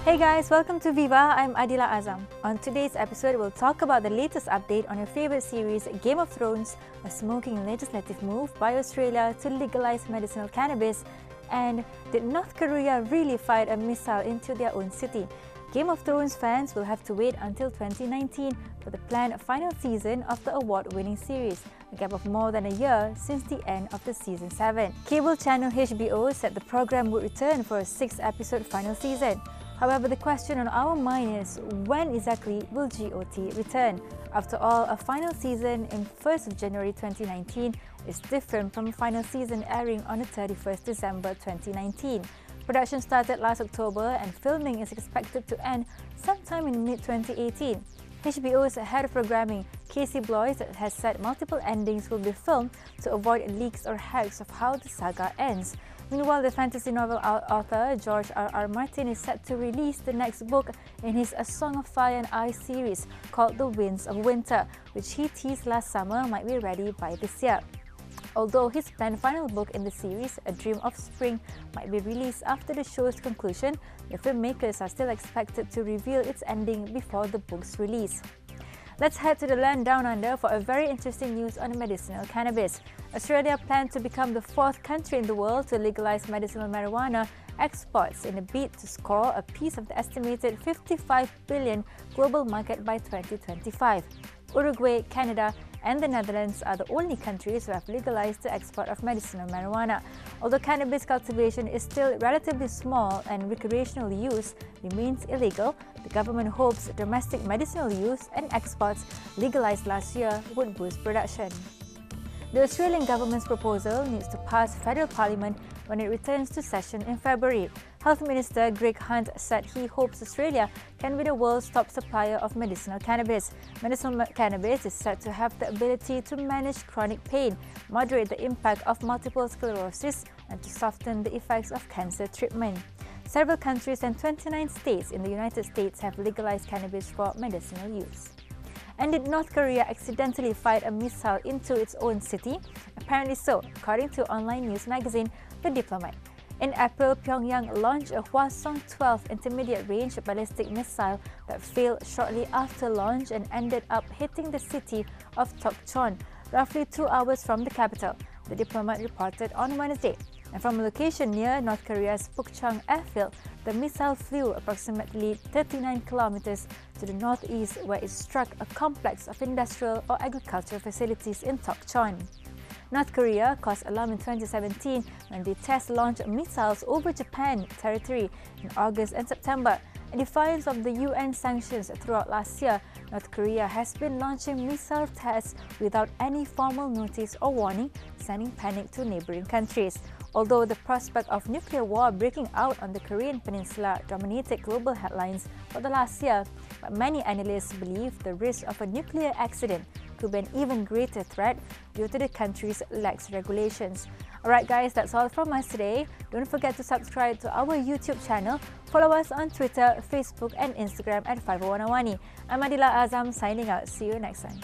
Hey guys, welcome to Viva. I'm Adila Azam. On today's episode, we'll talk about the latest update on your favorite series, Game of Thrones, a smoking legislative move by Australia to legalize medicinal cannabis, and did North Korea really fire a missile into their own city? Game of Thrones fans will have to wait until 2019 for the planned final season of the award-winning series, a gap of more than a year since the end of the season 7. Cable channel HBO said the program would return for a 6-episode final season. However, the question on our mind is, when exactly will GOT return? After all, a final season in 1st of January 2019 is different from a final season airing on the 31st December 2019. Production started last October and filming is expected to end sometime in mid-2018. HBO's head of programming, Casey Bloys, has said multiple endings will be filmed to avoid leaks or hacks of how the saga ends. Meanwhile, the fantasy novel author George R.R. Martin is set to release the next book in his A Song of Fire and Ice series called The Winds of Winter, which he teased last summer might be ready by this year. Although his planned final book in the series, A Dream of Spring, might be released after the show's conclusion, the filmmakers are still expected to reveal its ending before the book's release. Let's head to the land down under for a very interesting news on medicinal cannabis. Australia planned to become the 4th country in the world to legalize medicinal marijuana exports in a bid to score a piece of the estimated $55 billion global market by 2025. Uruguay, Canada, and the Netherlands are the only countries who have legalized the export of medicinal marijuana. Although cannabis cultivation is still relatively small and recreational use remains illegal, the government hopes domestic medicinal use and exports legalized last year would boost production. The Australian government's proposal needs to pass federal parliament when it returns to session in February. Health Minister Greg Hunt said he hopes Australia can be the world's top supplier of medicinal cannabis. Medicinal cannabis is said to have the ability to manage chronic pain, moderate the impact of multiple sclerosis, and to soften the effects of cancer treatment. Several countries and 29 states in the United States have legalized cannabis for medicinal use. And did North Korea accidentally fire a missile into its own city? Apparently so, according to online news magazine The Diplomat. In April, Pyongyang launched a Hwasong-12 intermediate-range ballistic missile that failed shortly after launch and ended up hitting the city of Tokchon, roughly 2 hours from the capital, The Diplomat reported on Wednesday. And from a location near North Korea's Pukchang airfield, the missile flew approximately 39 kilometers to the northeast, where it struck a complex of industrial or agricultural facilities in Tokchon. North Korea caused alarm in 2017 when they test-launched missiles over Japan territory in August and September. In defiance of the UN sanctions throughout last year, North Korea has been launching missile tests without any formal notice or warning, sending panic to neighboring countries. Although the prospect of nuclear war breaking out on the Korean peninsula dominated global headlines for the last year, but many analysts believe the risk of a nuclear accident could be an even greater threat due to the country's lax regulations. Alright guys, that's all from us today. Don't forget to subscribe to our YouTube channel. Follow us on Twitter, Facebook and Instagram at 501awani. I'm Adila Azam signing out. See you next time.